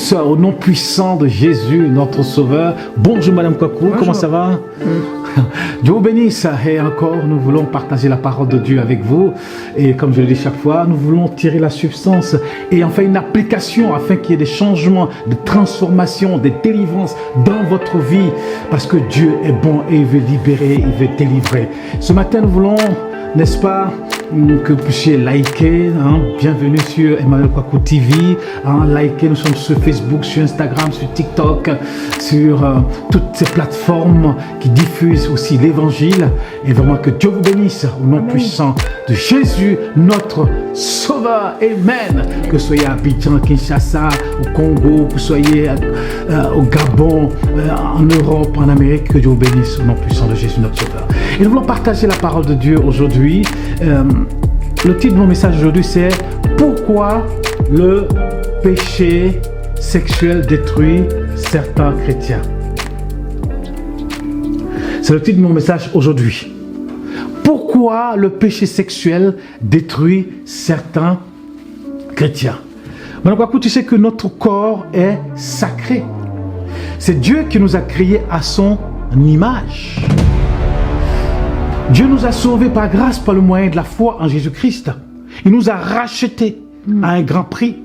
tous au nom puissant de Jésus, notre Sauveur. Bonjour Madame Kwaku, comment ça va? Dieu vous bénisse. Et encore, nous voulons partager la parole de Dieu avec vous. Et comme je le dis chaque fois, nous voulons tirer la substance et en faire une application afin qu'il y ait des changements, des transformations, des délivrances dans votre vie. Parce que Dieu est bon et il veut libérer, il veut délivrer. Ce matin, nous voulons, n'est-ce pas, que vous puissiez liker, bienvenue sur Emmanuel Kwaku TV, liker, nous sommes sur Facebook, sur Instagram, sur TikTok, sur toutes ces plateformes qui diffusent aussi l'évangile, et vraiment que Dieu vous bénisse au nom puissant de Jésus, notre Sauveur. Amen. Que vous soyez à Abidjan, Kinshasa, au Congo, que vous soyez au Gabon, en Europe, en Amérique, que Dieu vous bénisse au nom puissant de Jésus, notre Sauveur. Et nous voulons partager la parole de Dieu aujourd'hui. Le titre de mon message aujourd'hui, c'est « Pourquoi le péché sexuel détruit certains chrétiens ?» C'est le titre de mon message aujourd'hui. Pourquoi le péché sexuel détruit certains chrétiens? Madame Kwaku, tu sais que notre corps est sacré. C'est Dieu qui nous a créés à son image. Dieu nous a sauvés par grâce, par le moyen de la foi en Jésus-Christ. Il nous a rachetés à un grand prix.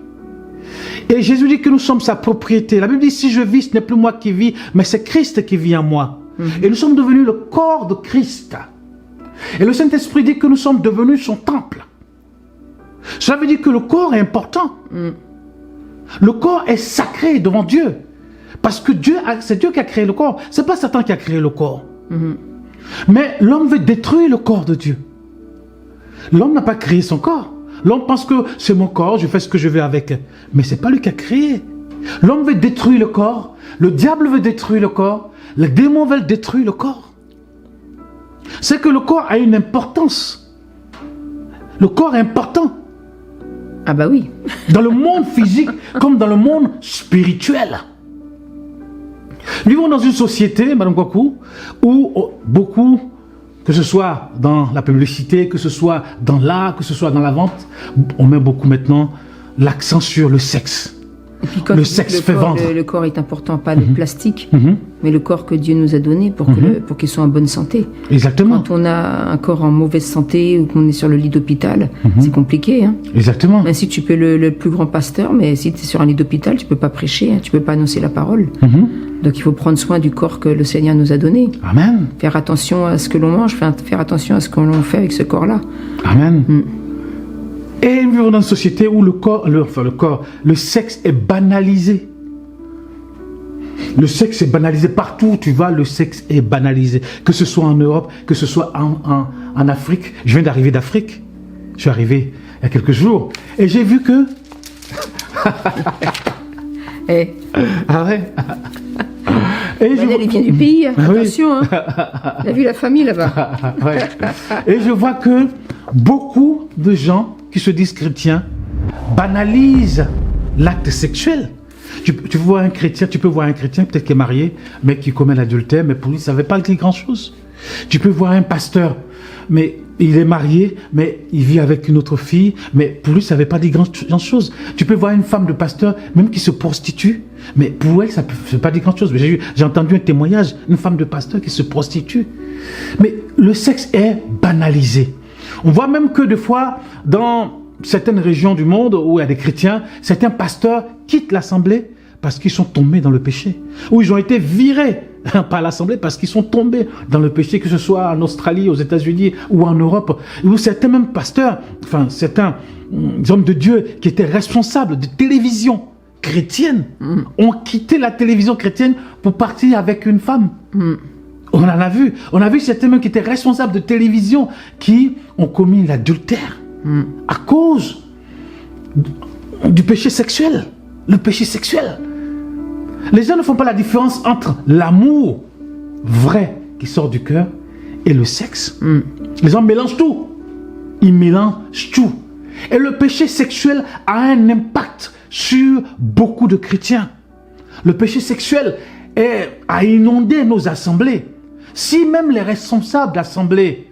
Et Jésus dit que nous sommes sa propriété. La Bible dit, si je vis, ce n'est plus moi qui vis, mais c'est Christ qui vit en moi. Et nous sommes devenus le corps de Christ. Et le Saint-Esprit dit que nous sommes devenus son temple. Cela veut dire que le corps est important. Le corps est sacré devant Dieu. Parce que c'est Dieu qui a créé le corps. Ce n'est pas Satan qui a créé le corps. Mais l'homme veut détruire le corps de Dieu. L'homme n'a pas créé son corps. L'homme pense que c'est mon corps, je fais ce que je veux avec. Mais ce n'est pas lui qui a créé. L'homme veut détruire le corps. Le diable veut détruire le corps. Les démons veulent détruire le corps. C'est que le corps a une importance. Le corps est important. Ah bah oui. Dans le monde physique comme dans le monde spirituel. Nous vivons dans une société, Madame Kwaku, où beaucoup, que ce soit dans la publicité, que ce soit dans l'art, que ce soit dans la vente, on met beaucoup maintenant l'accent sur le sexe. Et puis quand le sexe fait vendre. Le corps est important, pas le plastique, mais le corps que Dieu nous a donné pour qu'il soit en bonne santé. Exactement. Quand on a un corps en mauvaise santé ou qu'on est sur le lit d'hôpital, c'est compliqué. Hein. Exactement. Mais si tu peux le plus grand pasteur, mais si tu es sur un lit d'hôpital, tu peux pas prêcher, tu peux pas annoncer la parole. Donc il faut prendre soin du corps que le Seigneur nous a donné. Amen. Faire attention à ce que l'on mange, faire attention à ce que l'on fait avec ce corps-là. Amen. Et nous vivons dans une société où le sexe est banalisé. Le sexe est banalisé partout où tu vas, le sexe est banalisé. Que ce soit en Europe, que ce soit en Afrique. Je viens d'arriver d'Afrique. Je suis arrivé il y a quelques jours. Et j'ai vu que... Ah ouais. Et il vient du pays, attention. Il a vu la famille là-bas. Et je vois que beaucoup de gens qui se disent chrétiens banalisent l'acte sexuel. Tu peux voir un chrétien peut-être qui est marié, mais qui commet l'adultère, mais pour lui, ça ne veut pas dire grand-chose. Tu peux voir un pasteur, mais il est marié, mais il vit avec une autre fille, mais pour lui, ça ne veut pas dire grand-chose. Tu peux voir une femme de pasteur, même qui se prostitue, mais pour elle, ça ne veut pas dire grand-chose. J'ai entendu un témoignage, une femme de pasteur qui se prostitue. Mais le sexe est banalisé. On voit même que des fois, dans certaines régions du monde où il y a des chrétiens, certains pasteurs quittent l'assemblée parce qu'ils sont tombés dans le péché. Ou ils ont été virés par l'assemblée parce qu'ils sont tombés dans le péché, que ce soit en Australie, aux États-Unis ou en Europe. Ou certains même pasteurs, certains hommes de Dieu qui étaient responsables de télévision chrétienne ont quitté la télévision chrétienne pour partir avec une femme. On en a vu. On a vu certains même qui étaient responsables de télévision qui ont commis l'adultère à cause du péché sexuel. Le péché sexuel. Les gens ne font pas la différence entre l'amour vrai qui sort du cœur et le sexe. Les gens mélangent tout. Ils mélangent tout. Et le péché sexuel a un impact sur beaucoup de chrétiens. Le péché sexuel a inondé nos assemblées. Si même les responsables d'assemblée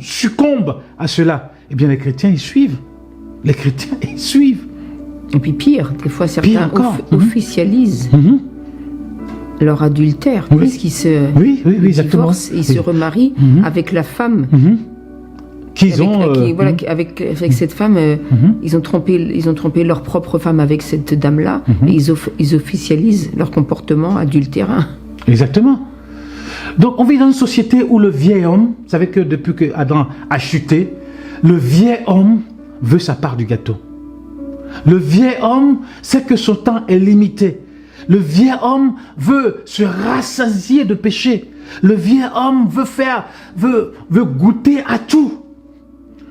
succombent à cela, eh bien les chrétiens, ils suivent. Les chrétiens, ils suivent. Et puis pire, des fois certains Pire encore. officialisent leur adultère, Oui. puisqu'ils se Oui, exactement. divorcent, ils se remarient avec la femme. Qu'ils ont... Avec cette femme, ils ont trompé leur propre femme avec cette dame-là, et ils officialisent leur comportement adultérin. Exactement. Donc, on vit dans une société où le vieil homme, vous savez que depuis que Adam a chuté, le vieil homme veut sa part du gâteau. Le vieil homme sait que son temps est limité. Le vieil homme veut se rassasier de péché. Le vieil homme veut goûter à tout.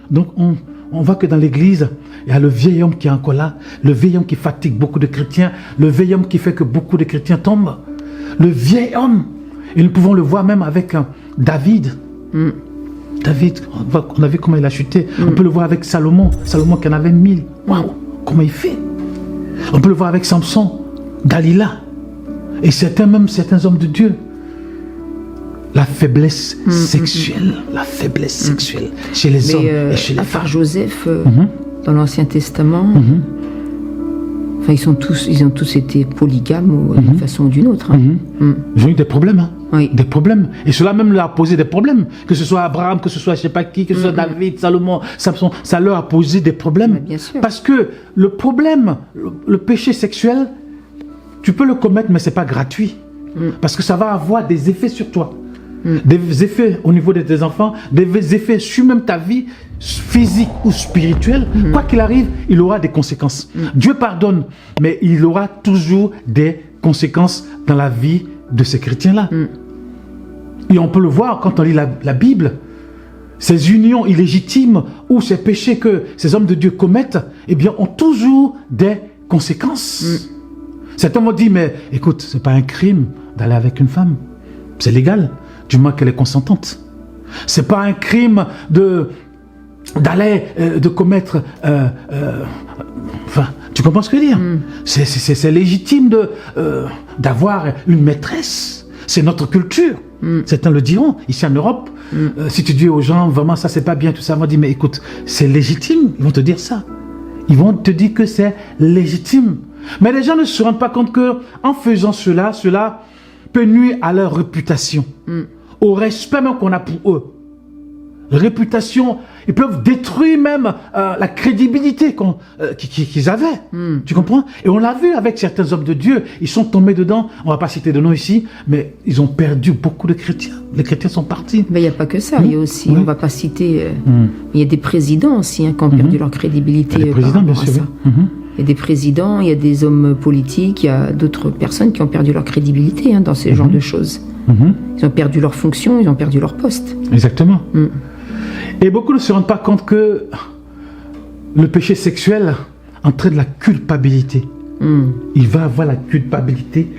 Donc, on voit que dans l'église, il y a le vieil homme qui est encore là, le vieil homme qui fatigue beaucoup de chrétiens, le vieil homme qui fait que beaucoup de chrétiens tombent. Le vieil homme, et nous pouvons le voir même avec David. David, on a vu comment il a chuté. On peut le voir avec Salomon qui en avait 1000. Waouh, comment il fait. On peut le voir avec Samson, Dalila, et certains hommes de Dieu. La faiblesse sexuelle, chez les hommes et chez les à femmes. part Joseph, dans l'Ancien Testament, enfin, ils ont tous été polygames d'une façon ou d'une autre. Ils ont eu des problèmes. Oui. Des problèmes. Et cela même leur a posé des problèmes. Que ce soit Abraham, que ce soit je ne sais pas qui, que ce soit David, Salomon, Samson, ça leur a posé des problèmes. Mais bien sûr. Parce que le problème, le péché sexuel, tu peux le commettre, mais ce n'est pas gratuit. Parce que ça va avoir des effets sur toi. Des effets au niveau de tes enfants, des effets sur même ta vie physique ou spirituelle. Quoi qu'il arrive, il aura des conséquences. Dieu pardonne, mais il aura toujours des conséquences dans la vie de ces chrétiens-là. Et on peut le voir quand on lit la Bible. Ces unions illégitimes ou ces péchés que ces hommes de Dieu commettent, eh bien, ont toujours des conséquences. Certains m'ont dit, mais écoute, c'est pas un crime d'aller avec une femme. C'est légal, du moins qu'elle est consentante. C'est pas un crime de commettre... enfin, tu comprends ce que je veux dire? C'est légitime d'avoir une maîtresse. C'est notre culture. Certains le diront, ici en Europe. Si tu dis aux gens, vraiment, ça c'est pas bien, tout ça, on va dire, mais écoute, c'est légitime. Ils vont te dire ça. Ils vont te dire que c'est légitime. Mais les gens ne se rendent pas compte qu'en faisant cela peut nuire à leur réputation, au respect même qu'on a pour eux. Réputation, ils peuvent détruire même la crédibilité qu'ils avaient. Tu comprends? Et on l'a vu avec certains hommes de Dieu, ils sont tombés dedans, on ne va pas citer de nom ici, mais ils ont perdu beaucoup de chrétiens. Les chrétiens sont partis. Mais il n'y a pas que ça, il y a aussi, on ne va pas citer, il y a des présidents aussi qui ont perdu leur crédibilité. Les présidents, bien sûr. Il y a des présidents, il y a des hommes politiques, il y a d'autres personnes qui ont perdu leur crédibilité dans ces genres de choses. Ils ont perdu leur fonction, ils ont perdu leur poste. Exactement. Et beaucoup ne se rendent pas compte que le péché sexuel entraîne la culpabilité. Il va avoir la culpabilité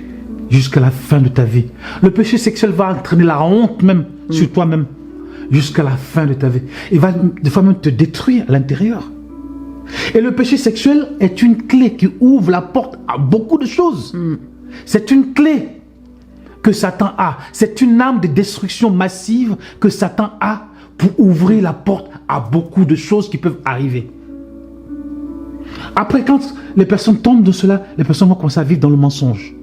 jusqu'à la fin de ta vie. Le péché sexuel va entraîner la honte même sur toi-même jusqu'à la fin de ta vie. Il va des fois même te détruire à l'intérieur. Et le péché sexuel est une clé qui ouvre la porte à beaucoup de choses. C'est une clé que Satan a. C'est une arme de destruction massive que Satan a pour ouvrir la porte à beaucoup de choses qui peuvent arriver. Après, quand les personnes tombent de cela, les personnes vont commencer à vivre dans le mensonge.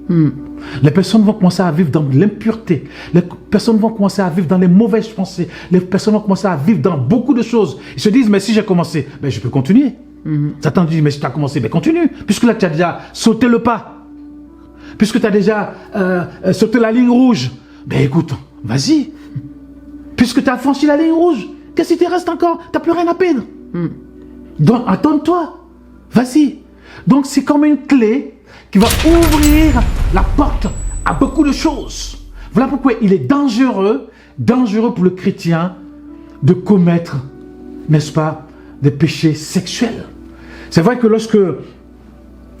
Les personnes vont commencer à vivre dans l'impureté. Les personnes vont commencer à vivre dans les mauvaises pensées. Les personnes vont commencer à vivre dans beaucoup de choses. Ils se disent, mais si j'ai commencé, ben je peux continuer. Satan dit, mais si tu as commencé, ben continue. Puisque là, tu as déjà sauté le pas. Puisque tu as déjà sauté la ligne rouge. Ben écoute, vas-y. Puisque tu as franchi la ligne rouge, qu'est-ce qui te reste encore? Tu n'as plus rien à perdre. Donc, attends-toi. Vas-y. Donc, c'est comme une clé qui va ouvrir la porte à beaucoup de choses. Voilà pourquoi il est dangereux pour le chrétien de commettre, n'est-ce pas, des péchés sexuels. C'est vrai que lorsque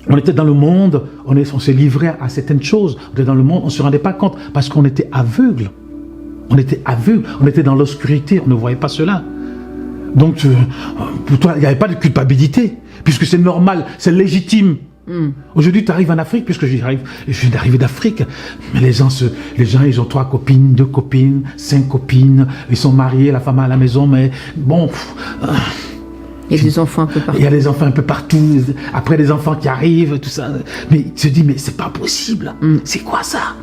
on était dans le monde, on s'est livré à certaines choses. On était dans le monde, on ne se rendait pas compte parce qu'on était aveugle. On était aveugle, on était dans l'obscurité, on ne voyait pas cela. Donc, pour toi, il n'y avait pas de culpabilité, puisque c'est normal, c'est légitime. Aujourd'hui, tu arrives en Afrique, puisque je viens d'arriver d'Afrique, mais les gens, ils ont 3 copines, 2 copines, 5 copines, ils sont mariés, la femme à la maison, mais bon, Il y a des enfants un peu partout. Il y a des enfants un peu partout. Après, des enfants qui arrivent, tout ça. Mais il se dit, mais c'est pas possible. C'est quoi ça?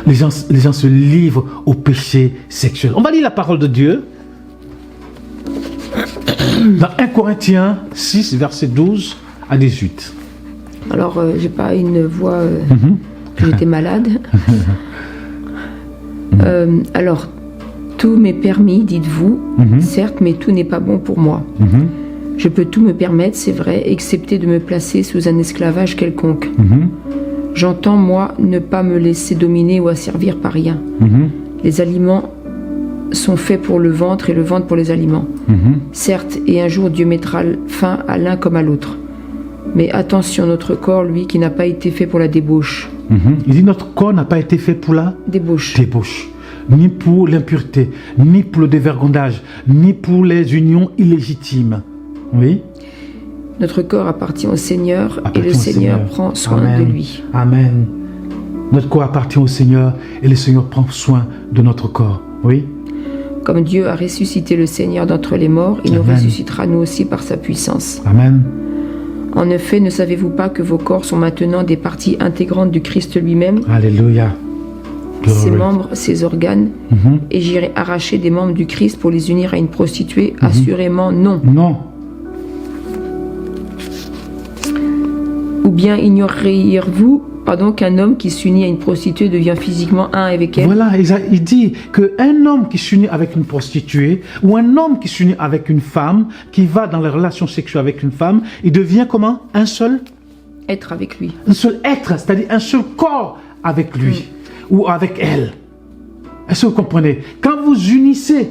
Les gens se livrent au péché sexuel. On va lire la parole de Dieu. Dans 1 Corinthiens 6, verset 12 à 18. Alors, j'ai pas une voix... J'étais malade. Alors, tout m'est permis, dites-vous. Certes, mais tout n'est pas bon pour moi. Je peux tout me permettre, c'est vrai, excepté de me placer sous un esclavage quelconque. J'entends, moi, ne pas me laisser dominer ou asservir par rien. Les aliments sont faits pour le ventre et le ventre pour les aliments. Certes, et un jour Dieu mettra fin à l'un comme à l'autre. Mais attention, notre corps, lui, qui n'a pas été fait pour la débauche. Il dit notre corps n'a pas été fait pour la Débauche. Ni pour l'impureté, ni pour le dévergondage, ni pour les unions illégitimes. Oui. Notre corps appartient au Seigneur et le Seigneur prend soin Amen. de lui. Amen. Notre corps appartient au Seigneur et le Seigneur prend soin de notre corps. Oui. Comme Dieu a ressuscité le Seigneur d'entre les morts, il nous Amen. ressuscitera nous aussi par sa puissance. Amen. En effet, ne savez-vous pas que vos corps sont maintenant des parties intégrantes du Christ lui-même, Alléluia. ses Glory. membres, ses organes, et j'irai arracher des membres du Christ pour les unir à une prostituée? Assurément non. Non. Ou bien ignoreriez-vous qu'un homme qui s'unit à une prostituée devient physiquement un avec elle? Voilà, il dit qu'un homme qui s'unit avec une prostituée ou un homme qui s'unit avec une femme, qui va dans les relations sexuelles avec une femme, il devient comment? Un seul Être avec lui. Un seul être, c'est-à-dire un seul corps avec lui ou avec elle. Est-ce que vous comprenez? Quand vous unissez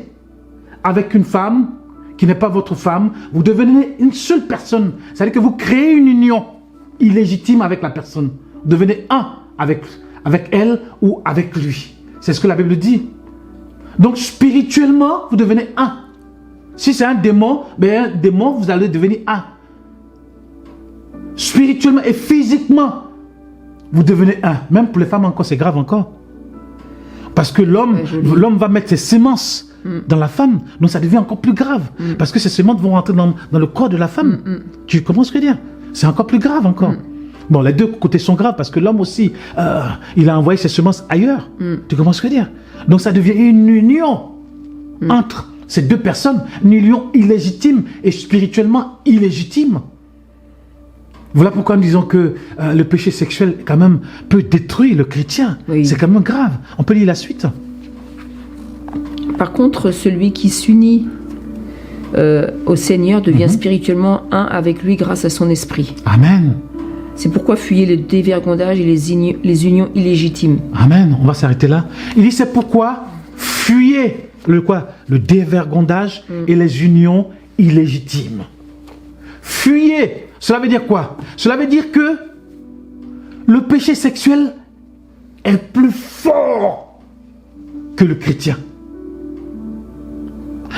avec une femme qui n'est pas votre femme, vous devenez une seule personne. C'est-à-dire que vous créez une union illégitime avec la personne. Vous devenez un avec elle ou avec lui. C'est ce que la Bible dit. Donc spirituellement, vous devenez un. Si c'est un démon, vous allez devenir un. Spirituellement et physiquement, vous devenez un. Même pour les femmes encore, c'est grave encore. Parce que l'homme va mettre ses semences dans la femme. Donc ça devient encore plus grave. Parce que ces semences vont rentrer dans le corps de la femme. Tu comprends ce que je veux dire? C'est encore plus grave encore. Bon, les deux côtés sont graves parce que l'homme aussi, il a envoyé ses semences ailleurs. Tu comprends ce que je veux dire? Donc ça devient une union entre ces deux personnes. Une union illégitime et spirituellement illégitime. Voilà pourquoi nous disons que le péché sexuel quand même peut détruire le chrétien. Oui. C'est quand même grave. On peut lire la suite. Par contre, celui qui s'unit au Seigneur devient spirituellement un avec lui grâce à son esprit. Amen. C'est pourquoi fuyez le dévergondage et les unions illégitimes. Amen. On va s'arrêter là. Il dit c'est pourquoi fuyez le dévergondage et les unions illégitimes. Fuyez. Cela veut dire quoi? Cela veut dire que le péché sexuel est plus fort que le chrétien.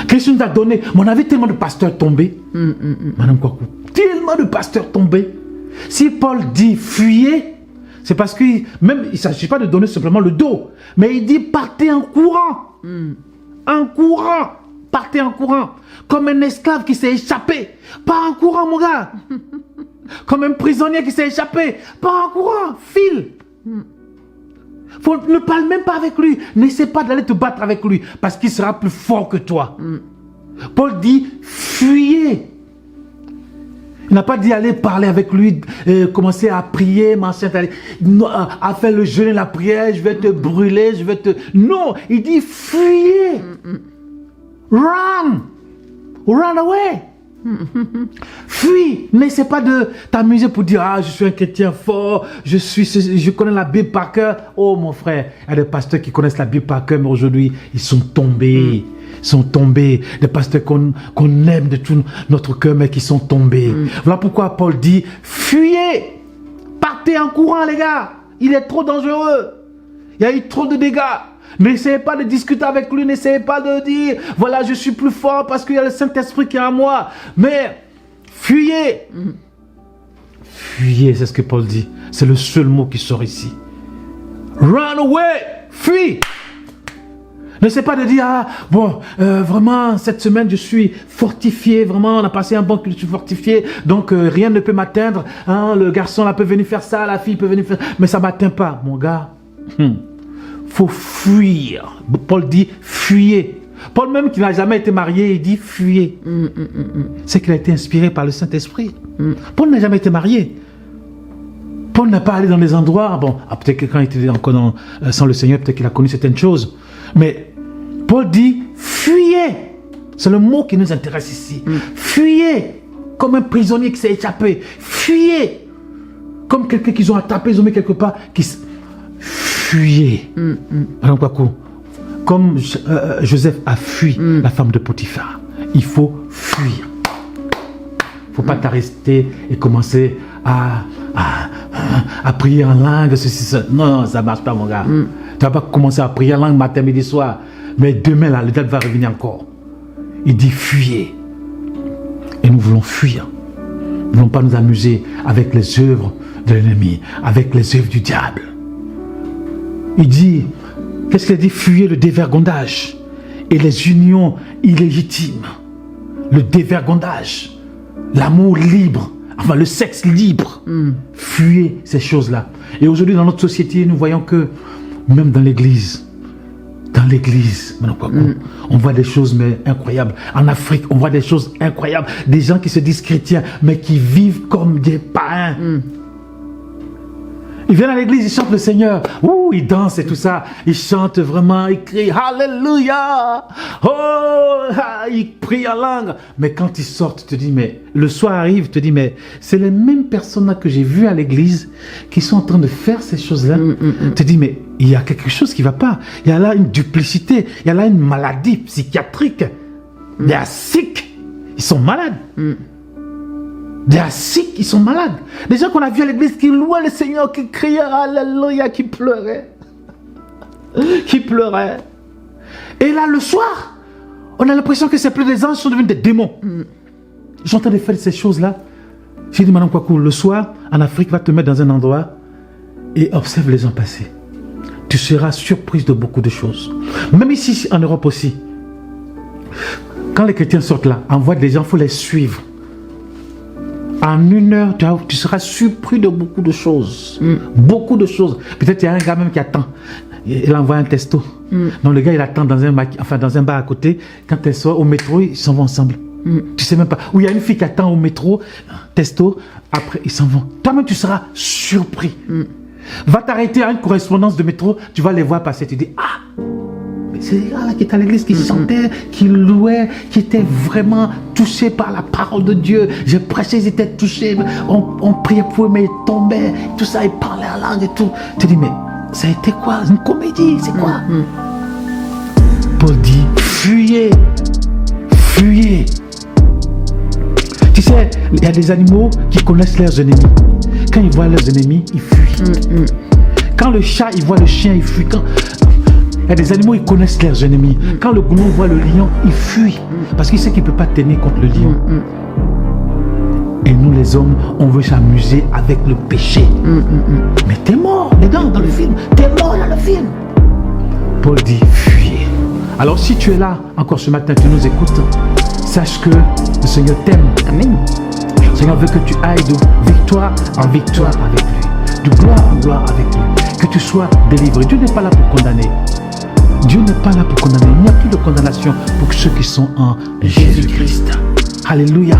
Christ nous a donné, mais on avait tellement de pasteurs tombés. Madame Kouakou, tellement de pasteurs tombés. Si Paul dit fuyez, c'est parce qu'il ne s'agit pas de donner simplement le dos, mais il dit partez en courant. En courant. Partez en courant. Comme un esclave qui s'est échappé. Pas en courant, mon gars. Comme un prisonnier qui s'est échappé. Pas en courant. File. Ne parle même pas avec lui. N'essaie pas d'aller te battre avec lui. Parce qu'il sera plus fort que toi. Paul dit fuyez. Il n'a pas dit aller parler avec lui, commencer à prier, à faire le jeûne et la prière, je vais te brûler, je vais te... Non, il dit fuyez. Run. Run away. Fuis. N'essaie pas de t'amuser pour dire je suis un chrétien fort, je connais la Bible par cœur. Oh mon frère, il y a des pasteurs qui connaissent la Bible par cœur, mais aujourd'hui ils sont tombés. Sont tombés, des pasteurs qu'on aime de tout notre cœur, mais qui sont tombés. Voilà pourquoi Paul dit fuyez, partez en courant, les gars. Il est trop dangereux. Il y a eu trop de dégâts. N'essayez pas de discuter avec lui, n'essayez pas de dire voilà, je suis plus fort parce qu'il y a le Saint-Esprit qui est en moi. Mais fuyez. Fuyez, c'est ce que Paul dit. C'est le seul mot qui sort ici. Run away, fuis. N'essaie pas de dire, vraiment, cette semaine, je suis fortifié, vraiment, on a passé un bon culte, je suis fortifié, donc rien ne peut m'atteindre. Hein, le garçon là peut venir faire ça, la fille peut venir faire ça, mais ça ne m'atteint pas. Mon gars, faut fuir. Paul dit, fuyez. Paul même qui n'a jamais été marié, il dit, fuyez. C'est qu'il a été inspiré par le Saint-Esprit. Paul n'a jamais été marié. Paul n'a pas allé dans des endroits, peut-être que quand il était encore sans le Seigneur, peut-être qu'il a connu certaines choses. Mais Paul dit, fuyez. C'est le mot qui nous intéresse ici. Fuyez. Comme un prisonnier qui s'est échappé. Fuyez. Comme quelqu'un qu'ils ont attrapé, ils ont mis quelque part. Fuyez. Madame Kwaku, comme Joseph a fui la femme de Potiphar, il faut fuir. Il ne faut pas t'arrêter et commencer à prier en langue. Non, ça ne marche pas, mon gars. Tu ne vas pas commencer à prier en langue matin, midi, soir. Mais demain, là, le diable va revenir encore. Il dit fuyez. Et nous voulons fuir. Nous ne voulons pas nous amuser avec les œuvres de l'ennemi, avec les œuvres du diable. Il dit, qu'est-ce qu'il a dit? Fuyez le dévergondage et les unions illégitimes. Le dévergondage, l'amour libre, enfin le sexe libre. Fuyez ces choses-là. Et aujourd'hui, dans notre société, nous voyons que même dans l'église, on voit des choses mais incroyables. En Afrique, on voit des choses incroyables. Des gens qui se disent chrétiens, mais qui vivent comme des païens. Ils viennent à l'église, ils chantent le Seigneur. Ils dansent et tout ça. Ils chantent vraiment, ils crient Alléluia. Ils prient en langue. Mais quand ils sortent, tu te dis, mais le soir arrive, tu te dis, mais c'est les mêmes personnes là que j'ai vues à l'église qui sont en train de faire ces choses-là. Tu te dis, mais il y a quelque chose qui ne va pas. Il y a là une duplicité. Il y a là une maladie psychiatrique. Des sick. Ils sont malades. Des sick, ils sont malades. Des gens qu'on a vus à l'église qui louaient le Seigneur, qui criaient Alléluia, qui pleuraient. Qui pleuraient. Et là, le soir, on a l'impression que c'est plus des anges, ils sont devenus des démons. Ils sont en train de faire ces choses-là. J'ai dit, Madame Kwaku, le soir, en Afrique, va te mettre dans un endroit et observe les gens passer. Tu seras surprise de beaucoup de choses. Même ici, en Europe aussi. Quand les chrétiens sortent là, on voit des gens, il faut les suivre. En une heure, tu seras surpris de beaucoup de choses. Beaucoup de choses. Peut-être il y a un gars même qui attend. Il envoie un testo. Donc le gars, il attend dans un bar à côté. Quand elle sort au métro, ils s'en vont ensemble. Tu sais même pas. Ou il y a une fille qui attend au métro, testo, après ils s'en vont. Toi-même, tu seras surpris. Va t'arrêter à une correspondance de métro, tu vas les voir passer. Tu dis, c'est les gars là qui étaient à l'église, qui chantaient, qui louaient, qui étaient vraiment touchés par la parole de Dieu. Je prêchais, ils étaient touchés. On priait pour eux, mais ils tombaient. Tout ça, ils parlaient en langue et tout. Tu te dis, mais ça a été quoi? Une comédie, c'est quoi? Paul dit, fuyez. Fuyez. Tu sais, il y a des animaux qui connaissent leurs ennemis. Quand ils voient leurs ennemis, ils fuient. Quand le chat, il voit le chien, il fuit. Il y a des animaux, ils connaissent leurs ennemis. Quand le gnou voit le lion, il fuit. Parce qu'il sait qu'il ne peut pas tenir contre le lion. Et nous, les hommes, on veut s'amuser avec le péché. Mais t'es mort, dedans, dans le film. T'es mort dans le film. Paul dit, fuyez. Alors, si tu es là, encore ce matin, tu nous écoutes, sache que le Seigneur t'aime. Amen. Le Seigneur veut que tu ailles de victoire en victoire avec lui. De gloire en gloire avec lui. Que tu sois délivré. Dieu n'est pas là pour condamner. Dieu n'est pas là pour condamner. Il n'y a plus de condamnation pour ceux qui sont en Jésus-Christ. Alléluia.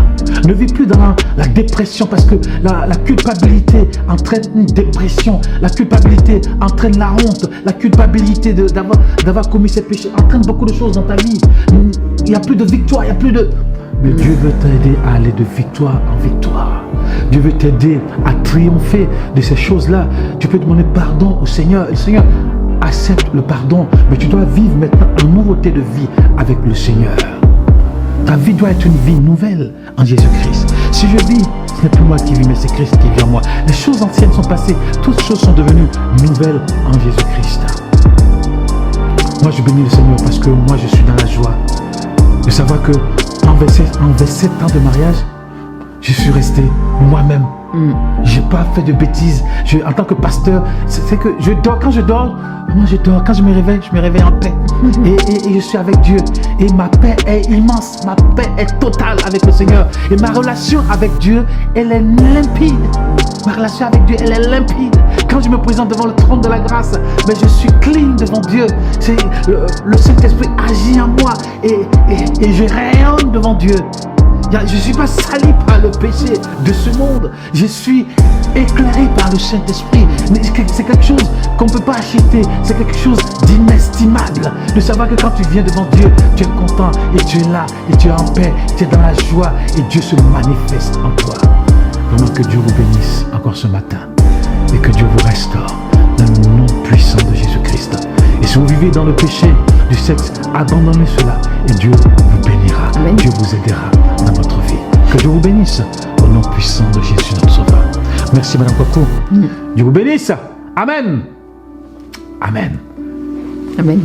Ne vis plus dans la dépression parce que la culpabilité entraîne une dépression. La culpabilité entraîne la honte. La culpabilité d'avoir commis ces péchés entraîne beaucoup de choses dans ta vie. Il n'y a plus de victoire, il n'y a plus de... Mais Dieu veut t'aider à aller de victoire en victoire. Dieu veut t'aider à triompher de ces choses-là. Tu peux demander pardon au Seigneur. Le Seigneur accepte le pardon, mais tu dois vivre maintenant une nouveauté de vie avec le Seigneur. Ta vie doit être une vie nouvelle en Jésus-Christ. Si je vis, ce n'est plus moi qui vis, mais c'est Christ qui vit en moi. Les choses anciennes sont passées, toutes choses sont devenues nouvelles en Jésus-Christ. Moi, je bénis le Seigneur parce que moi, je suis dans la joie de savoir que en 27 ans de mariage, je suis resté moi-même J'ai pas fait de bêtises. En tant que pasteur, c'est que je dors. Quand je dors, moi je dors. Quand je me réveille en paix. Et je suis avec Dieu. Et ma paix est immense. Ma paix est totale avec le Seigneur. Et ma relation avec Dieu, elle est limpide. Ma relation avec Dieu, elle est limpide. Quand je me présente devant le trône de la grâce, mais je suis clean devant Dieu. C'est le Saint-Esprit agit en moi et je rayonne devant Dieu. Je ne suis pas sali par le péché de ce monde. Je suis éclairé par le Saint-Esprit. C'est quelque chose qu'on ne peut pas acheter. C'est quelque chose d'inestimable. De savoir que quand tu viens devant Dieu, tu es content et tu es là et tu es en paix, tu es dans la joie et Dieu se manifeste en toi. Vraiment que Dieu vous bénisse encore ce matin et que Dieu vous restaure dans le nom puissant de Jésus-Christ. Et si vous vivez dans le péché du sexe, abandonnez cela et Dieu vous bénira. Amen. Dieu vous aidera dans votre vie. Que Dieu vous bénisse au nom puissant de Jésus notre Sauveur. Merci Madame Coco. Dieu vous bénisse. Amen. Amen. Amen.